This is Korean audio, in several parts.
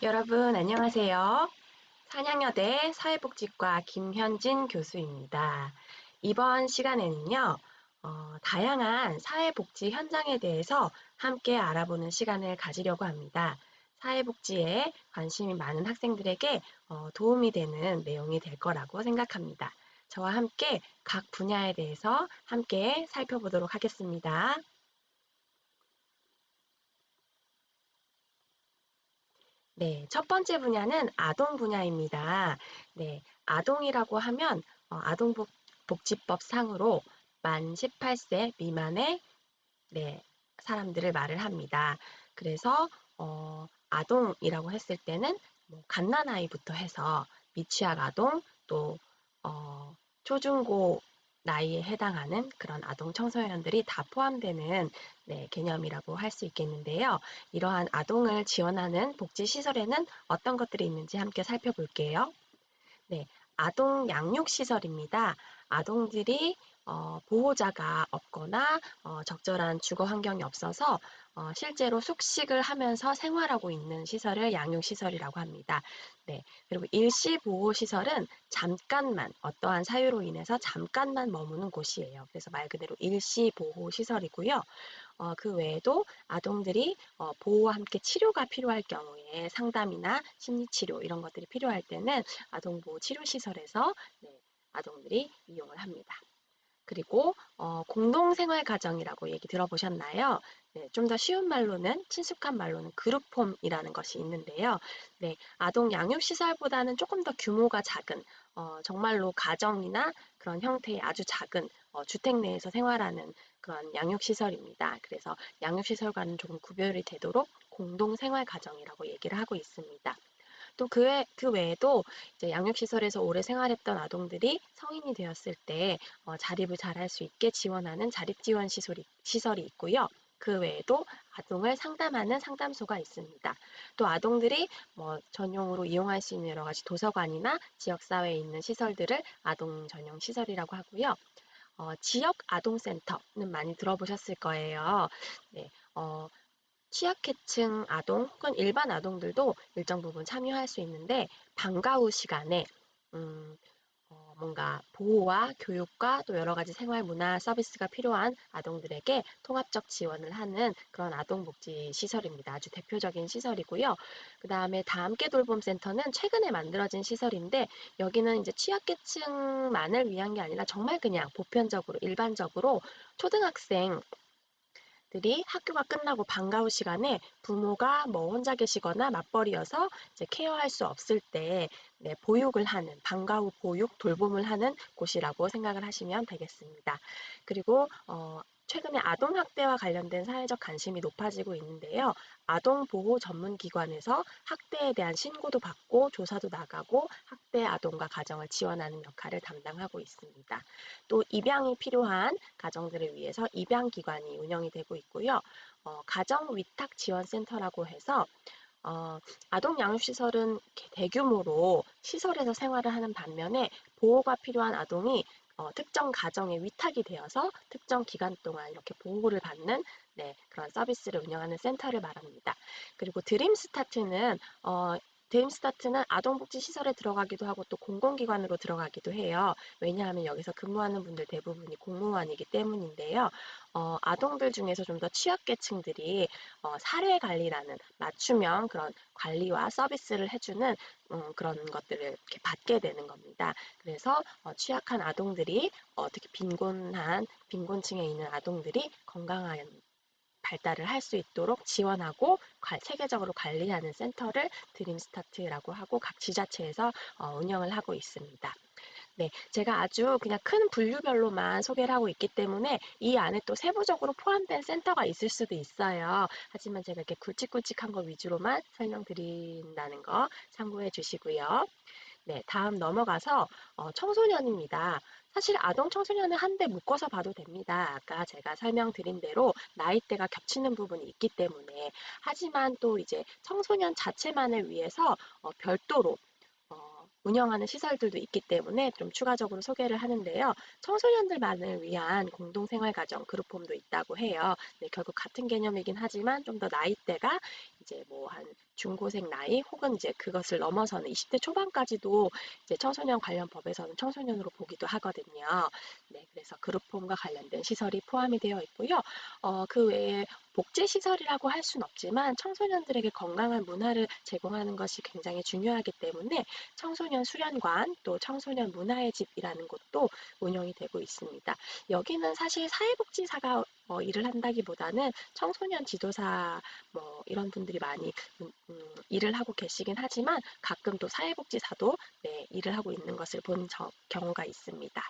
여러분 안녕하세요. 산양여대 사회복지과 김현진 교수입니다. 이번 시간에는요, 다양한 사회복지 현장에 대해서 함께 알아보는 시간을 가지려고 합니다. 사회복지에 관심이 많은 학생들에게 도움이 되는 내용이 될 거라고 생각합니다. 저와 함께 각 분야에 대해서 함께 살펴보도록 하겠습니다. 네, 첫 번째 분야는 아동 분야입니다. 네, 아동이라고 하면 아동복지법 상으로 만 18세 미만의 네, 사람들을 말을 합니다. 그래서 아동이라고 했을 때는 뭐 갓난아이부터 해서 미취학 아동 또 초중고 나이에 해당하는 그런 아동 청소년들이 다 포함되는 네, 개념이라고 할 수 있겠는데요. 이러한 아동을 지원하는 복지시설에는 어떤 것들이 있는지 함께 살펴볼게요. 네, 아동 양육시설입니다. 아동들이 보호자가 없거나 적절한 주거 환경이 없어서 실제로 숙식을 하면서 생활하고 있는 시설을 양육시설이라고 합니다. 네, 그리고 일시보호시설은 잠깐만 어떠한 사유로 인해서 잠깐만 머무는 곳이에요. 그래서 말 그대로 일시보호시설이고요. 그 외에도 아동들이 보호와 함께 치료가 필요할 경우에 상담이나 심리치료 이런 것들이 필요할 때는 아동보호치료시설에서 네, 아동들이 이용을 합니다. 그리고 공동생활가정이라고 얘기 들어보셨나요? 네, 좀 더 쉬운 말로는 친숙한 말로는 그룹홈이라는 것이 있는데요. 네, 아동 양육시설보다는 조금 더 규모가 작은 정말로 가정이나 그런 형태의 아주 작은 주택 내에서 생활하는 그런 양육시설입니다. 그래서 양육시설과는 조금 구별이 되도록 공동생활가정이라고 얘기를 하고 있습니다. 또 그 외에도 이제 양육시설에서 오래 생활했던 아동들이 성인이 되었을 때 자립을 잘할 수 있게 지원하는 자립지원 시설이 있고요. 그 외에도 아동을 상담하는 상담소가 있습니다. 또 아동들이 뭐 전용으로 이용할 수 있는 여러 가지 도서관이나 지역사회에 있는 시설들을 아동 전용 시설이라고 하고요. 지역 아동센터는 많이 들어보셨을 거예요. 네, 취약계층 아동 혹은 일반 아동들도 일정 부분 참여할 수 있는데 방과 후 시간에 음, 뭔가 보호와 교육과 또 여러 가지 생활 문화 서비스가 필요한 아동들에게 통합적 지원을 하는 그런 아동복지 시설입니다. 아주 대표적인 시설이고요. 그 다음에 다함께 돌봄 센터는 최근에 만들어진 시설인데 여기는 이제 취약계층만을 위한 게 아니라 정말 그냥 보편적으로 일반적으로 초등학생 들이 학교가 끝나고 방과 후 시간에 부모가 뭐 혼자 계시거나 맞벌이여서 이제 케어할 수 없을 때 네, 보육을 하는 방과 후 보육 돌봄을 하는 곳이라고 생각을 하시면 되겠습니다. 그리고 최근에 아동 학대와 관련된 사회적 관심이 높아지고 있는데요. 아동 보호 전문 기관에서 학대에 대한 신고도 받고 조사도 나가고 학대 아동과 가정을 지원하는 역할을 담당하고 있습니다. 또 입양이 필요한 가정들을 위해서 입양기관이 운영이 되고 있고요. 가정위탁지원센터라고 해서 아동 양육시설은 대규모로 시설에서 생활을 하는 반면에 보호가 필요한 아동이 특정 가정에 위탁이 되어서 특정 기간 동안 이렇게 보호를 받는 네, 그런 서비스를 운영하는 센터를 말합니다. 그리고 드림스타트는 아동복지시설에 들어가기도 하고 또 공공기관으로 들어가기도 해요. 왜냐하면 여기서 근무하는 분들 대부분이 공무원이기 때문인데요. 아동들 중에서 좀 더 취약계층들이 사례관리라는 맞춤형 그런 관리와 서비스를 해주는 그런 것들을 이렇게 받게 되는 겁니다. 그래서 취약한 아동들이 특히 빈곤층에 있는 아동들이 건강한 발달을 할 수 있도록 지원하고 체계적으로 관리하는 센터를 드림스타트라고 하고 각 지자체에서 운영을 하고 있습니다. 네, 제가 아주 그냥 큰 분류별로만 소개를 하고 있기 때문에 이 안에 또 세부적으로 포함된 센터가 있을 수도 있어요. 하지만 제가 이렇게 굵직굵직한 거 위주로만 설명드린다는 거 참고해 주시고요. 네, 다음 넘어가서 청소년입니다. 사실 아동 청소년은 한데 묶어서 봐도 됩니다. 아까 제가 설명드린 대로 나이대가 겹치는 부분이 있기 때문에 하지만 또 이제 청소년 자체만을 위해서 별도로 운영하는 시설들도 있기 때문에 좀 추가적으로 소개를 하는데요. 청소년들만을 위한 공동생활가정 그룹홈도 있다고 해요. 네, 결국 같은 개념이긴 하지만 좀 더 나이대가 이제 뭐 한 중고생 나이 혹은 이제 그것을 넘어서는 20대 초반까지도 이제 청소년 관련 법에서는 청소년으로 보기도 하거든요. 네, 그래서 그룹홈과 관련된 시설이 포함이 되어 있고요. 그 외에 복지시설이라고 할 수는 없지만 청소년들에게 건강한 문화를 제공하는 것이 굉장히 중요하기 때문에 청소년 수련관 또 청소년 문화의 집이라는 곳도 운영이 되고 있습니다. 여기는 사실 사회복지사가 일을 한다기보다는 청소년 지도사 뭐 이런 분들이 많이 일을 하고 계시긴 하지만 가끔 또 사회복지사도 네, 일을 하고 있는 것을 본 경우가 있습니다.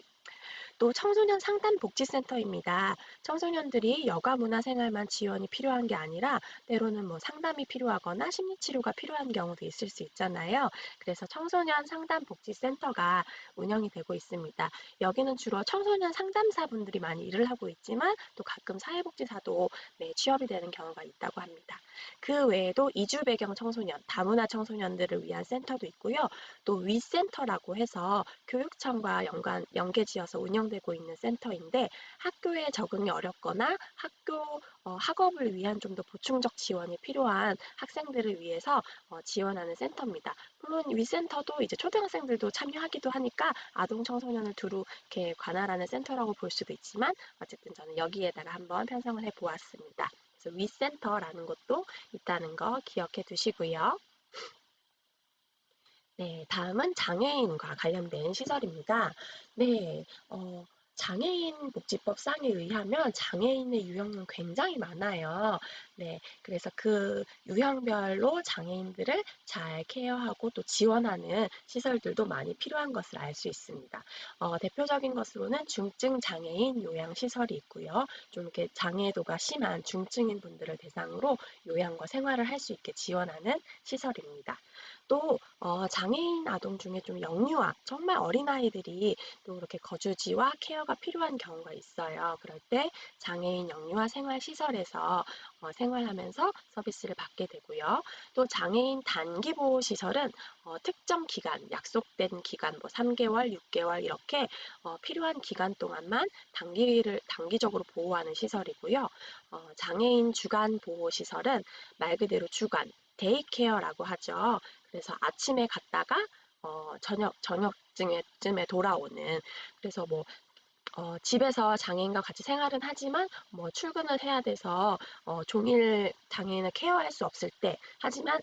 또 청소년 상담복지센터입니다. 청소년들이 여가 문화생활만 지원이 필요한 게 아니라 때로는 뭐 상담이 필요하거나 심리치료가 필요한 경우도 있을 수 있잖아요. 그래서 청소년 상담복지센터가 운영이 되고 있습니다. 여기는 주로 청소년 상담사분들이 많이 일을 하고 있지만 또 가끔 사회복지사도 네, 취업이 되는 경우가 있다고 합니다. 그 외에도 이주 배경 청소년, 다문화 청소년들을 위한 센터도 있고요. 또 위센터라고 해서 교육청과 연계지어서 운영되고 있는 센터인데 학교에 적응이 어렵거나 학업을 위한 좀 더 보충적 지원이 필요한 학생들을 위해서 지원하는 센터입니다. 물론 위센터도 이제 초등학생들도 참여하기도 하니까 아동 청소년을 두루 이렇게 관할하는 센터라고 볼 수도 있지만 어쨌든 저는 여기에다가 한번 편성을 해 보았습니다. 그래서 위센터라는 것도 있다는 거 기억해 두시고요. 네, 다음은 장애인과 관련된 시설입니다. 네, 장애인 복지법상에 의하면 장애인의 유형은 굉장히 많아요. 네, 그래서 그 유형별로 장애인들을 잘 케어하고 또 지원하는 시설들도 많이 필요한 것을 알 수 있습니다. 대표적인 것으로는 중증 장애인 요양시설이 있고요. 좀 이렇게 장애도가 심한 중증인 분들을 대상으로 요양과 생활을 할 수 있게 지원하는 시설입니다. 또 장애인 아동 중에 좀 영유아, 정말 어린아이들이 또 이렇게 거주지와 케어가 필요한 경우가 있어요. 그럴 때 장애인 영유아 생활시설에서 생활하면서 서비스를 받게 되고요. 또 장애인 단기보호시설은 특정 기간, 약속된 기간, 뭐 3개월, 6개월 이렇게 필요한 기간 동안만 단기적으로 보호하는 시설이고요. 장애인 주간 보호시설은 말 그대로 주간, 데이케어라고 하죠. 그래서 아침에 갔다가 저녁쯤에 돌아오는 그래서 뭐 집에서 장애인과 같이 생활은 하지만 뭐 출근을 해야 돼서 종일 장애인을 케어할 수 없을 때 하지만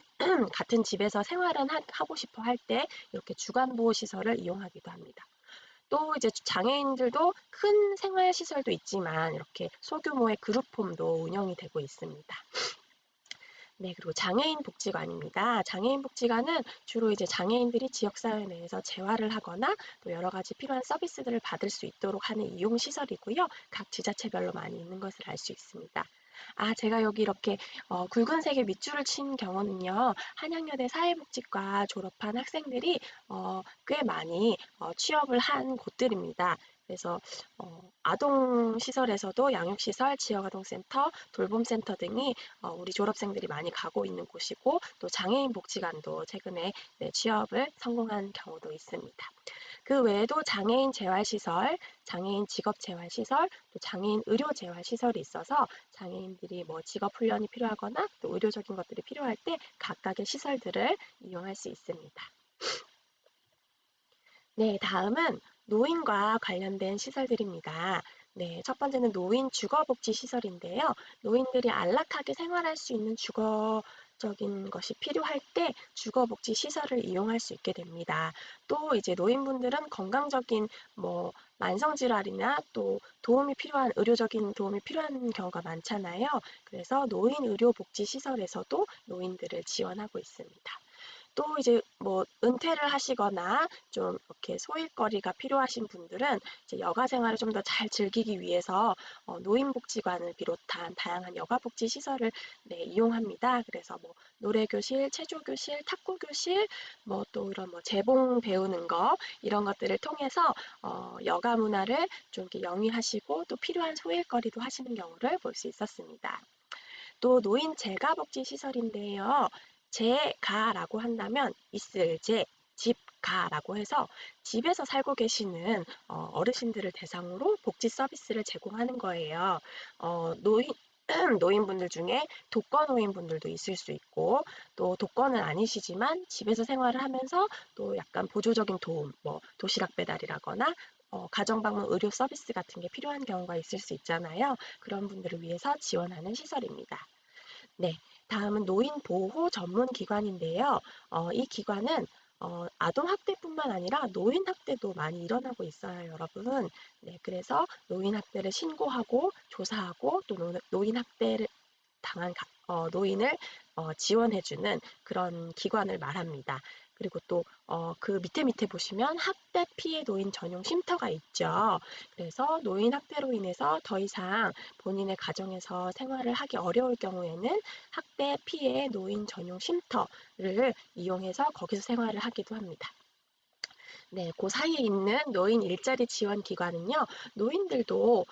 같은 집에서 생활은 하고 싶어 할 때 이렇게 주간보호시설을 이용하기도 합니다. 또 이제 장애인들도 큰 생활시설도 있지만 이렇게 소규모의 그룹홈도 운영이 되고 있습니다. 네, 그리고 장애인 복지관입니다. 장애인 복지관은 주로 이제 장애인들이 지역사회 내에서 재활을 하거나 또 여러 가지 필요한 서비스들을 받을 수 있도록 하는 이용 시설이고요. 각 지자체별로 많이 있는 것을 알 수 있습니다. 아, 제가 여기 이렇게 굵은색의 밑줄을 친 경우는요. 한양여대 사회복지과 졸업한 학생들이 꽤 많이 취업을 한 곳들입니다. 그래서 아동시설에서도 양육시설, 지역아동센터, 돌봄센터 등이 우리 졸업생들이 많이 가고 있는 곳이고 또 장애인 복지관도 최근에 네, 취업을 성공한 경우도 있습니다. 그 외에도 장애인 재활시설, 장애인 직업재활시설, 또 장애인 의료재활시설이 있어서 장애인들이 뭐 직업훈련이 필요하거나 또 의료적인 것들이 필요할 때 각각의 시설들을 이용할 수 있습니다. 네, 다음은 노인과 관련된 시설들입니다. 네, 첫 번째는 노인 주거복지 시설인데요. 노인들이 안락하게 생활할 수 있는 주거적인 것이 필요할 때 주거복지 시설을 이용할 수 있게 됩니다. 또 이제 노인분들은 건강적인 뭐 만성질환이나 또 도움이 필요한 의료적인 도움이 필요한 경우가 많잖아요. 그래서 노인 의료복지 시설에서도 노인들을 지원하고 있습니다. 또 이제 뭐 은퇴를 하시거나 좀 이렇게 소일거리가 필요하신 분들은 이제 여가 생활을 좀 더 잘 즐기기 위해서 노인복지관을 비롯한 다양한 여가복지 시설을 네, 이용합니다. 그래서 뭐 노래교실, 체조교실, 탁구교실, 뭐 또 이런 뭐 재봉 배우는 거 이런 것들을 통해서 여가 문화를 좀 이렇게 영위하시고 또 필요한 소일거리도 하시는 경우를 볼 수 있었습니다. 또 노인 재가복지 시설인데요. 재가라고 한다면 있을 재, 집가라고 해서 집에서 살고 계시는 어르신들을 대상으로 복지 서비스를 제공하는 거예요. 노인 노인분들 중에 독거 노인분들도 있을 수 있고, 또 독거는 아니시지만 집에서 생활을 하면서 또 약간 보조적인 도움, 뭐 도시락 배달이라거나 가정방문 의료 서비스 같은 게 필요한 경우가 있을 수 있잖아요. 그런 분들을 위해서 지원하는 시설입니다. 네, 다음은 노인보호 전문기관인데요. 이 기관은 아동학대뿐만 아니라 노인학대도 많이 일어나고 있어요, 여러분. 네, 그래서 노인학대를 신고하고 조사하고 또 노인학대를 당한 노인을 지원해주는 그런 기관을 말합니다. 그리고 또 그 밑에 보시면 학대 피해 노인 전용 쉼터가 있죠. 그래서 노인 학대로 인해서 더 이상 본인의 가정에서 생활을 하기 어려울 경우에는 학대 피해 노인 전용 쉼터를 이용해서 거기서 생활을 하기도 합니다. 네, 그 사이에 있는 노인 일자리 지원 기관은요, 노인들도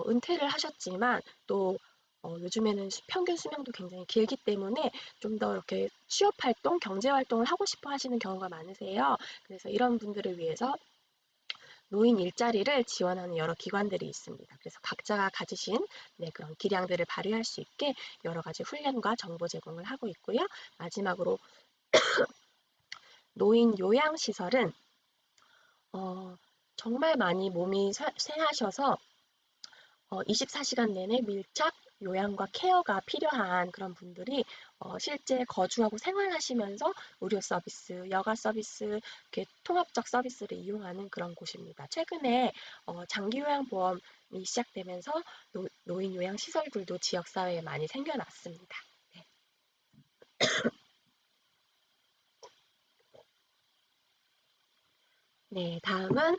은퇴를 하셨지만 또 요즘에는 평균 수명도 굉장히 길기 때문에 좀 더 이렇게 취업 활동, 경제 활동을 하고 싶어 하시는 경우가 많으세요. 그래서 이런 분들을 위해서 노인 일자리를 지원하는 여러 기관들이 있습니다. 그래서 각자가 가지신 그런 기량들을 발휘할 수 있게 여러 가지 훈련과 정보 제공을 하고 있고요. 마지막으로 노인 요양시설은 어, 정말 많이 몸이 쇠하셔서 24시간 내내 밀착 요양과 케어가 필요한 그런 분들이 실제 거주하고 생활하시면서 의료 서비스, 여가 서비스, 이렇게 통합적 서비스를 이용하는 그런 곳입니다. 최근에 장기 요양보험이 시작되면서 노인 요양 시설들도 지역 사회에 많이 생겨났습니다. 네, 네, 다음은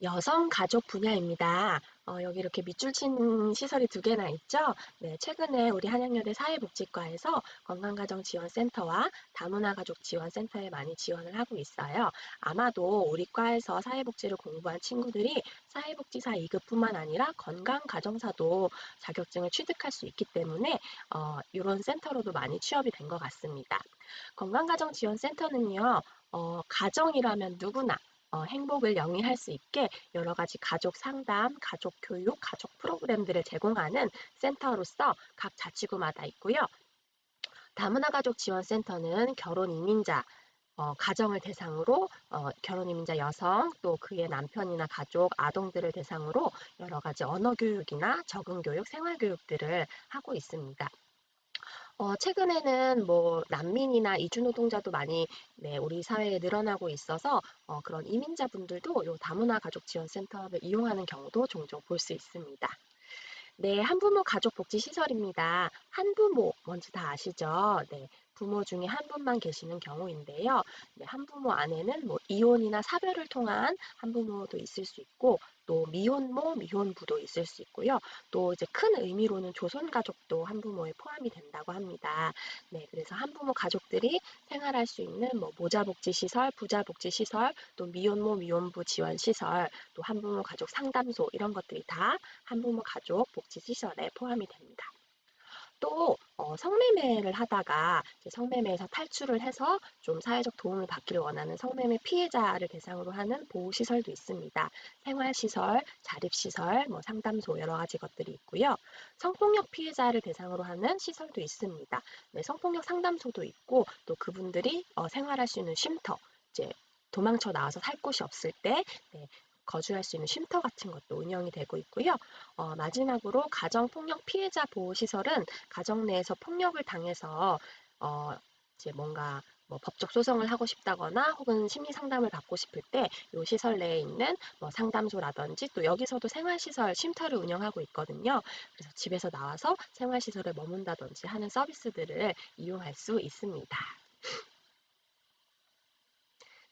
여성 가족 분야입니다. 여기 이렇게 밑줄 친 시설이 두 개나 있죠. 네, 최근에 우리 한양여대 사회복지과에서 건강가정지원센터와 다문화가족지원센터에 많이 지원을 하고 있어요. 아마도 우리 과에서 사회복지를 공부한 친구들이 사회복지사 2급뿐만 아니라 건강가정사도 자격증을 취득할 수 있기 때문에 이런 센터로도 많이 취업이 된 것 같습니다. 건강가정지원센터는요, 가정이라면 누구나 행복을 영위할 수 있게 여러 가지 가족 상담, 가족 교육, 가족 프로그램들을 제공하는 센터로서 각 자치구마다 있고요. 다문화 가족 지원센터는 결혼 이민자 가정을 대상으로 결혼 이민자 여성 또 그의 남편이나 가족, 아동들을 대상으로 여러 가지 언어 교육이나 적응 교육, 생활 교육들을 하고 있습니다. 최근에는 뭐 난민이나 이주 노동자도 많이 우리 사회에 늘어나고 있어서 그런 이민자분들도 요 다문화 가족 지원 센터를 이용하는 경우도 종종 볼 수 있습니다. 네, 한부모 가족복지시설입니다. 한부모, 뭔지 다 아시죠? 네, 부모 중에 한 분만 계시는 경우인데요. 네, 한부모 안에는 뭐 이혼이나 사별을 통한 한부모도 있을 수 있고, 또 미혼모, 미혼부도 있을 수 있고요. 또 이제 큰 의미로는 조선가족도 한부모에 포함이 된다고 합니다. 네, 그래서 한부모 가족들이 생활할 수 있는 뭐 모자복지시설, 부자복지시설, 또 미혼모, 미혼부 지원시설, 또 한부모 가족 상담소 이런 것들이 다 한부모 가족 복지시설에 포함이 됩니다. 또 성매매를 하다가 성매매에서 탈출을 해서 좀 사회적 도움을 받기를 원하는 성매매 피해자를 대상으로 하는 보호시설도 있습니다. 생활시설, 자립시설, 뭐 상담소 여러 가지 것들이 있고요. 성폭력 피해자를 대상으로 하는 시설도 있습니다. 네, 성폭력 상담소도 있고 또 그분들이 생활할 수 있는 쉼터, 이제 도망쳐 나와서 살 곳이 없을 때 거주할 수 있는 쉼터 같은 것도 운영이 되고 있고요. 마지막으로 가정폭력 피해자 보호시설은 가정 내에서 폭력을 당해서 이제 뭔가 뭐 법적 소송을 하고 싶다거나 혹은 심리 상담을 받고 싶을 때 이 시설 내에 있는 뭐 상담소라든지 또 여기서도 생활시설 쉼터를 운영하고 있거든요. 그래서 집에서 나와서 생활시설에 머문다든지 하는 서비스들을 이용할 수 있습니다.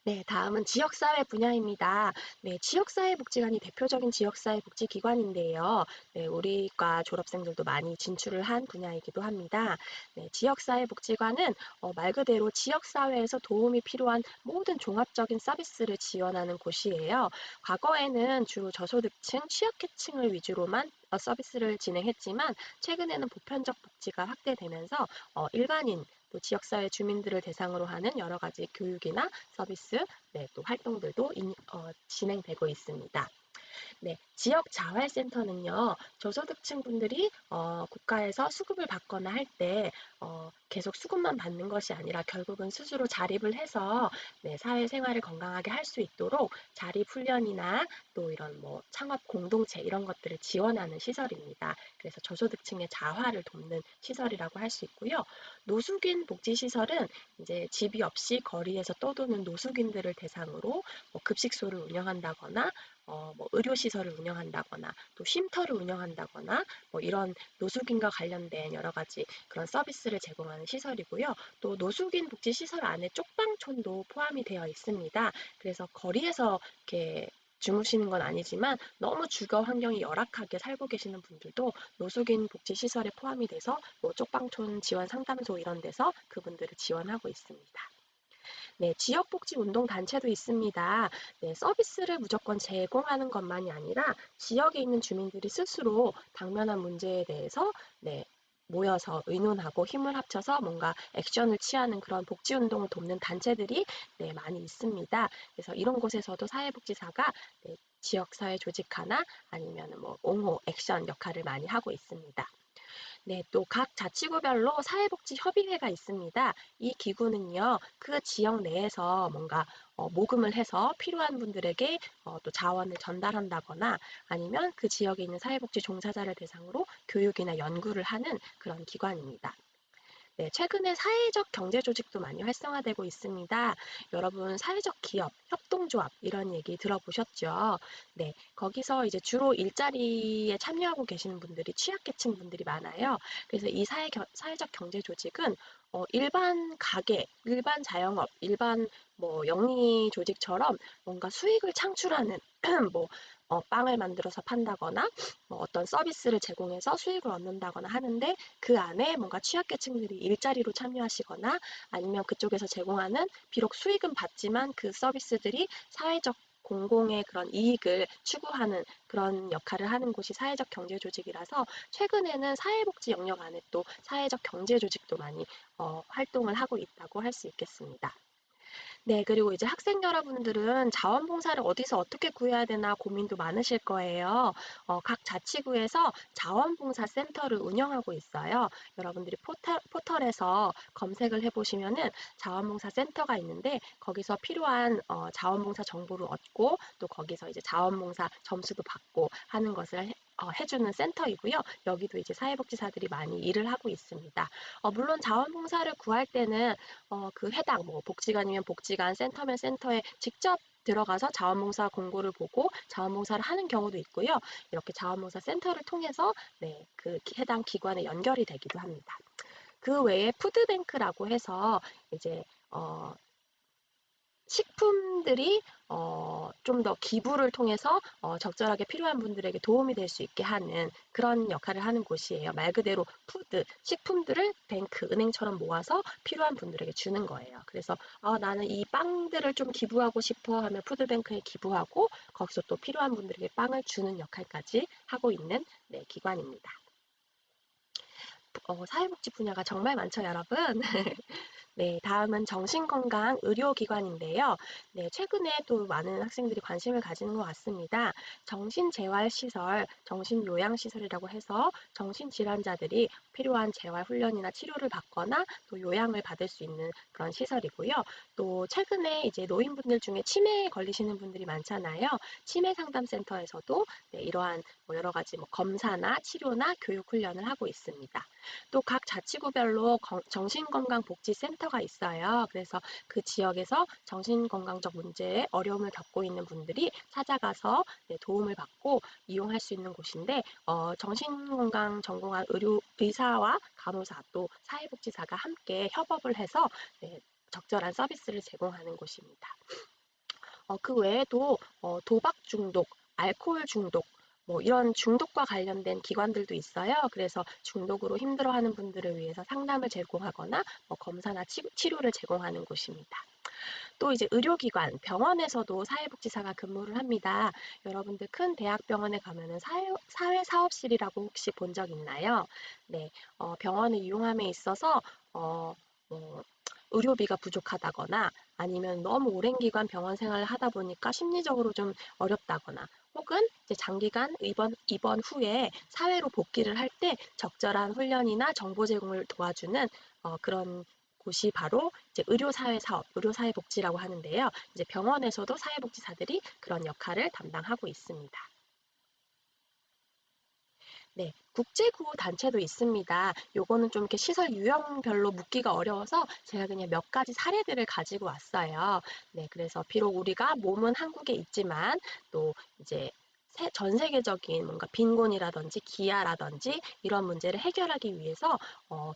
네, 다음은 지역사회 분야입니다. 네, 지역사회복지관이 대표적인 지역사회복지기관인데요. 네, 우리과 졸업생들도 많이 진출을 한 분야이기도 합니다. 네, 지역사회복지관은 말 그대로 지역사회에서 도움이 필요한 모든 종합적인 서비스를 지원하는 곳이에요. 과거에는 주로 저소득층, 취약계층을 위주로만 서비스를 진행했지만 최근에는 보편적 복지가 확대되면서 일반인 또 지역사회 주민들을 대상으로 하는 여러 가지 교육이나 서비스, 또 활동들도 진행되고 있습니다. 네, 지역 자활센터는요, 저소득층 분들이 국가에서 수급을 받거나 할 때 계속 수급만 받는 것이 아니라 결국은 스스로 자립을 해서 네, 사회생활을 건강하게 할 수 있도록 자립훈련이나 또 이런 뭐 창업 공동체 이런 것들을 지원하는 시설입니다. 그래서 저소득층의 자활을 돕는 시설이라고 할 수 있고요. 노숙인 복지시설은 이제 집이 없이 거리에서 떠도는 노숙인들을 대상으로 뭐 급식소를 운영한다거나 뭐 의료시설을 운영한다거나 또 쉼터를 운영한다거나 뭐 이런 노숙인과 관련된 여러 가지 그런 서비스를 제공하는 시설이고요. 또 노숙인 복지시설 안에 쪽방촌도 포함이 되어 있습니다. 그래서 거리에서 이렇게 주무시는 건 아니지만 너무 주거 환경이 열악하게 살고 계시는 분들도 노숙인 복지시설에 포함이 돼서 뭐 쪽방촌 지원 상담소 이런 데서 그분들을 지원하고 있습니다. 네, 지역복지운동단체도 있습니다. 네, 서비스를 무조건 제공하는 것만이 아니라 지역에 있는 주민들이 스스로 당면한 문제에 대해서 네, 모여서 의논하고 힘을 합쳐서 뭔가 액션을 취하는 그런 복지운동을 돕는 단체들이 네, 많이 있습니다. 그래서 이런 곳에서도 사회복지사가 네, 지역사회 조직 하나 아니면 뭐 옹호, 액션 역할을 많이 하고 있습니다. 네, 또 각 자치구별로 사회복지협의회가 있습니다. 이 기구는요, 그 지역 내에서 뭔가 모금을 해서 필요한 분들에게 또 자원을 전달한다거나 아니면 그 지역에 있는 사회복지 종사자를 대상으로 교육이나 연구를 하는 그런 기관입니다. 네, 최근에 사회적 경제 조직도 많이 활성화되고 있습니다. 여러분, 사회적 기업, 협동조합 이런 얘기 들어보셨죠? 네, 거기서 이제 주로 일자리에 참여하고 계시는 분들이 취약계층 분들이 많아요. 그래서 이 사회적 경제 조직은 일반 가게, 일반 자영업, 일반 뭐 영리 조직처럼 뭔가 수익을 창출하는 뭐 빵을 만들어서 판다거나 뭐 어떤 서비스를 제공해서 수익을 얻는다거나 하는데 그 안에 뭔가 취약계층들이 일자리로 참여하시거나 아니면 그쪽에서 제공하는 비록 수익은 받지만 그 서비스들이 사회적 공공의 그런 이익을 추구하는 그런 역할을 하는 곳이 사회적 경제 조직이라서 최근에는 사회복지 영역 안에 또 사회적 경제 조직도 많이 활동을 하고 있다고 할 수 있겠습니다. 네, 그리고 이제 학생 여러분들은 자원봉사를 어디서 어떻게 구해야 되나 고민도 많으실 거예요. 각 자치구에서 자원봉사 센터를 운영하고 있어요. 여러분들이 포털에서 검색을 해보시면은 자원봉사 센터가 있는데 거기서 필요한 자원봉사 정보를 얻고 또 거기서 이제 자원봉사 점수도 받고 하는 것을 해주는 센터이고요. 여기도 이제 사회복지사들이 많이 일을 하고 있습니다. 물론 자원봉사를 구할 때는 그 해당 뭐 복지관이면 복지관, 센터면 센터에 직접 들어가서 자원봉사 공고를 보고 자원봉사를 하는 경우도 있고요. 이렇게 자원봉사 센터를 통해서 네, 그 해당 기관에 연결이 되기도 합니다. 그 외에 푸드뱅크라고 해서 이제 식품들이 좀 더 기부를 통해서 적절하게 필요한 분들에게 도움이 될 수 있게 하는 그런 역할을 하는 곳이에요. 말 그대로 푸드, 식품들을 뱅크, 은행처럼 모아서 필요한 분들에게 주는 거예요. 그래서 나는 이 빵들을 좀 기부하고 싶어 하면 푸드뱅크에 기부하고 거기서 또 필요한 분들에게 빵을 주는 역할까지 하고 있는 네, 기관입니다. 사회복지 분야가 정말 많죠, 여러분. 네, 다음은 정신건강 의료기관인데요. 네, 최근에 또 많은 학생들이 관심을 가지는 것 같습니다. 정신재활시설, 정신요양시설이라고 해서 정신질환자들이 필요한 재활훈련이나 치료를 받거나 또 요양을 받을 수 있는 그런 시설이고요. 또 최근에 이제 노인분들 중에 치매에 걸리시는 분들이 많잖아요. 치매상담센터에서도 네, 이러한 뭐 여러 가지 뭐 검사나 치료나 교육훈련을 하고 있습니다. 또 각 자치구별로 정신건강복지센터가 있어요. 그래서 그 지역에서 정신건강적 문제에 어려움을 겪고 있는 분들이 찾아가서 네, 도움을 받고 이용할 수 있는 곳인데 정신건강 전공한 의사와 간호사 또 사회복지사가 함께 협업을 해서 네, 적절한 서비스를 제공하는 곳입니다. 그 외에도 도박 중독, 알코올 중독, 뭐 이런 중독과 관련된 기관들도 있어요. 그래서 중독으로 힘들어하는 분들을 위해서 상담을 제공하거나 뭐 검사나 치료를 제공하는 곳입니다. 또 이제 의료기관, 병원에서도 사회복지사가 근무를 합니다. 여러분들 큰 대학병원에 가면은 사회사업실이라고 혹시 본 적 있나요? 네, 병원을 이용함에 있어서 뭐 의료비가 부족하다거나 아니면 너무 오랜 기간 병원 생활을 하다 보니까 심리적으로 좀 어렵다거나 혹은 이제 장기간 입원 후에 사회로 복귀를 할 때 적절한 훈련이나 정보 제공을 도와주는 그런 곳이 바로 이제 의료사회사업, 의료사회복지라고 하는데요. 이제 병원에서도 사회복지사들이 그런 역할을 담당하고 있습니다. 네, 국제구호 단체도 있습니다. 요거는 좀 이렇게 시설 유형별로 묻기가 어려워서 제가 그냥 몇 가지 사례들을 가지고 왔어요. 네, 그래서 비록 우리가 몸은 한국에 있지만 또 이제 전 세계적인 뭔가 빈곤이라든지 기아라든지 이런 문제를 해결하기 위해서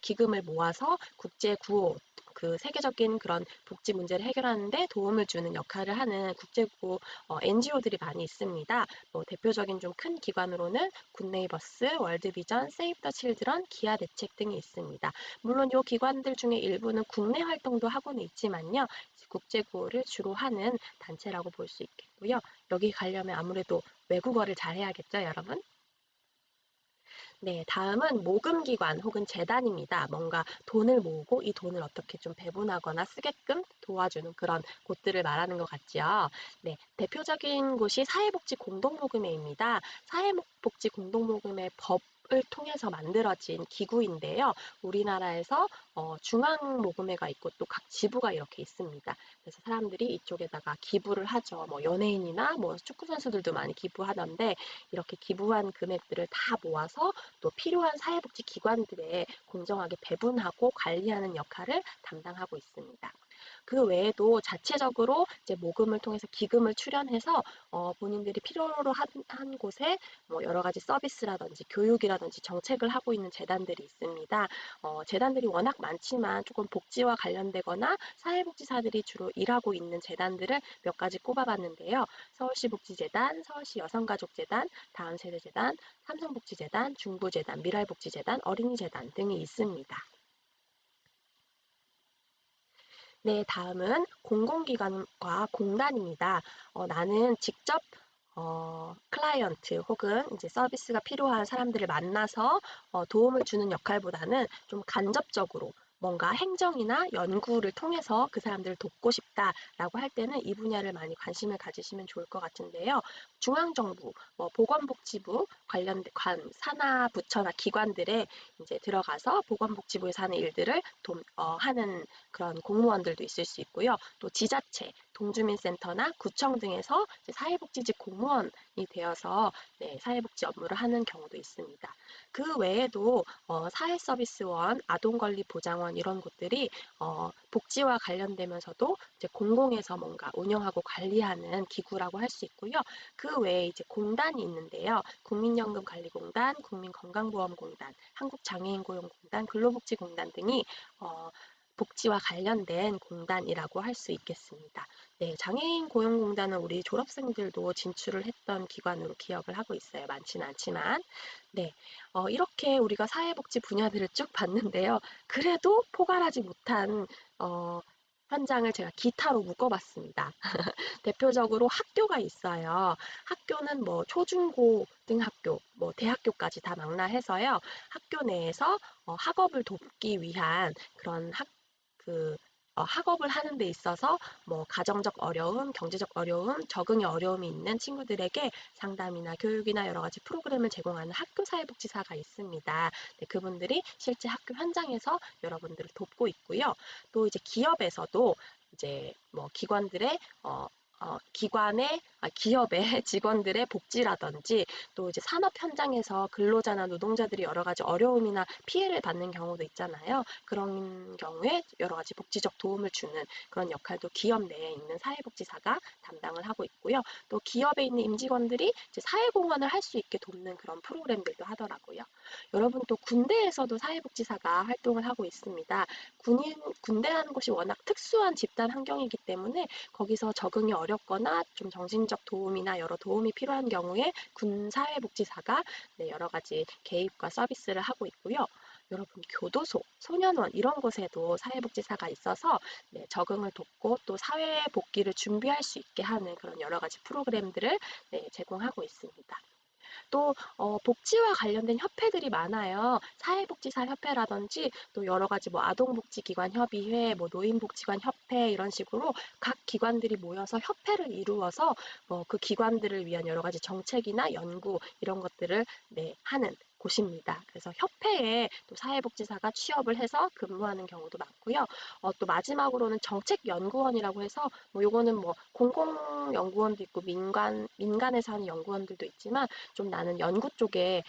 기금을 모아서 국제구호 그 세계적인 그런 복지 문제를 해결하는데 도움을 주는 역할을 하는 국제구호 NGO들이 많이 있습니다. 뭐 대표적인 좀 큰 기관으로는 굿네이버스, 월드비전, 세이브 더 칠드런, 기아 대책 등이 있습니다. 물론 이 기관들 중에 일부는 국내 활동도 하고는 있지만요. 국제구호를 주로 하는 단체라고 볼 수 있겠고요. 여기 가려면 아무래도 외국어를 잘해야겠죠, 여러분? 네, 다음은 모금기관 혹은 재단입니다. 뭔가 돈을 모으고 이 돈을 어떻게 좀 배분하거나 쓰게끔 도와주는 그런 곳들을 말하는 것 같죠. 네, 대표적인 곳이 사회복지공동모금회입니다. 사회복지공동모금회 법을 통해서 만들어진 기구인데요. 우리나라에서 중앙모금회가 있고 또 각 지부가 이렇게 있습니다. 그래서 사람들이 이쪽에다가 기부를 하죠. 뭐 연예인이나 뭐 축구 선수들도 많이 기부하던데 이렇게 기부한 금액들을 다 모아서 또 필요한 사회복지 기관들에 공정하게 배분하고 관리하는 역할을 담당하고 있습니다. 그 외에도 자체적으로 이제 모금을 통해서 기금을 출연해서 본인들이 필요로 한 곳에 뭐 여러 가지 서비스라든지 교육이라든지 정책을 하고 있는 재단들이 있습니다. 재단들이 워낙 많지만 조금 복지와 관련되거나 사회복지사들이 주로 일하고 있는 재단들을 몇 가지 꼽아봤는데요. 서울시 복지재단, 서울시 여성가족재단, 다음세대재단, 삼성복지재단, 중부재단, 미랄복지재단, 어린이재단 등이 있습니다. 네, 다음은 공공기관과 공단입니다. 나는 직접 클라이언트 혹은 이제 서비스가 필요한 사람들을 만나서 도움을 주는 역할보다는 좀 간접적으로 뭔가 행정이나 연구를 통해서 그 사람들을 돕고 싶다라고 할 때는 이 분야를 많이 관심을 가지시면 좋을 것 같은데요. 중앙정부, 뭐 보건복지부 관련 산하 부처나 기관들에 이제 들어가서 보건복지부에서 하는 일들을 하는 그런 공무원들도 있을 수 있고요. 또 지자체, 동주민센터나 구청 등에서 사회복지직 공무원이 되어서 네, 사회복지 업무를 하는 경우도 있습니다. 그 외에도 사회서비스원, 아동권리보장원 이런 곳들이 복지와 관련되면서도 이제 공공에서 뭔가 운영하고 관리하는 기구라고 할 수 있고요. 그 외에 이제 공단이 있는데요. 국민연금관리공단, 국민건강보험공단, 한국장애인고용공단, 근로복지공단 등이 복지와 관련된 공단이라고 할 수 있겠습니다. 네, 장애인 고용공단은 우리 졸업생들도 진출을 했던 기관으로 기억을 하고 있어요. 많지는 않지만. 네, 이렇게 우리가 사회복지 분야들을 쭉 봤는데요. 그래도 포괄하지 못한 현장을 제가 기타로 묶어봤습니다. 대표적으로 학교가 있어요. 학교는 뭐 초중고 등학교, 뭐 대학교까지 다 망라해서요. 학교 내에서 학업을 돕기 위한 그런 그 학업을 하는 데 있어서 뭐 가정적 어려움, 경제적 어려움, 적응의 어려움이 있는 친구들에게 상담이나 교육이나 여러 가지 프로그램을 제공하는 학교 사회복지사가 있습니다. 네, 그분들이 실제 학교 현장에서 여러분들을 돕고 있고요. 또 이제 기업에서도 이제 뭐 기관들의 기업의 직원들의 복지라든지 또 이제 산업 현장에서 근로자나 노동자들이 여러 가지 어려움이나 피해를 받는 경우도 있잖아요. 그런 경우에 여러 가지 복지적 도움을 주는 그런 역할도 기업 내에 있는 사회복지사가 담당을 하고 있고요. 또 기업에 있는 임직원들이 이제 사회공헌을 할 수 있게 돕는 그런 프로그램들도 하더라고요. 여러분 또 군대에서도 사회복지사가 활동을 하고 있습니다. 군대라는 곳이 워낙 특수한 집단 환경이기 때문에 거기서 적응이 어렵거나 좀 정신적 도움이나 여러 도움이 필요한 경우에 군사회복지사가 네, 여러 가지 개입과 서비스를 하고 있고요. 여러분 교도소, 소년원 이런 곳에도 사회복지사가 있어서 네, 적응을 돕고 또 사회 복귀를 준비할 수 있게 하는 그런 여러 가지 프로그램들을 네, 제공하고 있습니다. 또 복지와 관련된 협회들이 많아요. 사회복지사 협회라든지 또 여러 가지 뭐 아동복지기관 협의회, 뭐 노인복지관 협회 이런 식으로 각 기관들이 모여서 협회를 이루어서 그 기관들을 위한 여러 가지 정책이나 연구 이런 것들을 하는 곳입니다. 그래서 협회에 또 사회복지사가 취업을 해서 근무하는 경우도 많고요. 또 마지막으로는 정책연구원이라고 해서 뭐 요거는 뭐 공공연구원도 있고 민간에서 하는 연구원들도 있지만 좀 나는 연구 쪽에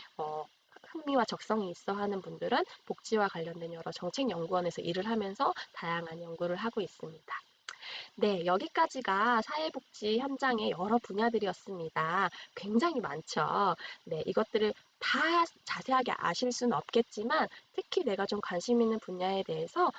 흥미와 적성이 있어 하는 분들은 복지와 관련된 여러 정책연구원에서 일을 하면서 다양한 연구를 하고 있습니다. 네, 여기까지가 사회복지 현장의 여러 분야들이었습니다. 굉장히 많죠. 네, 이것들을 다 자세하게 아실 수는 없겠지만 특히 내가 좀 관심 있는 분야에 대해서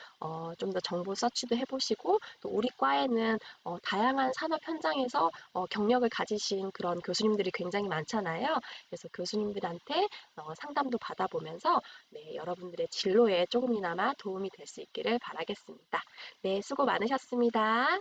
좀 더 정보 서치도 해보시고 또 우리 과에는 다양한 산업 현장에서 경력을 가지신 그런 교수님들이 굉장히 많잖아요. 그래서 교수님들한테 상담도 받아보면서 네, 여러분들의 진로에 조금이나마 도움이 될 수 있기를 바라겠습니다. 네, 수고 많으셨습니다.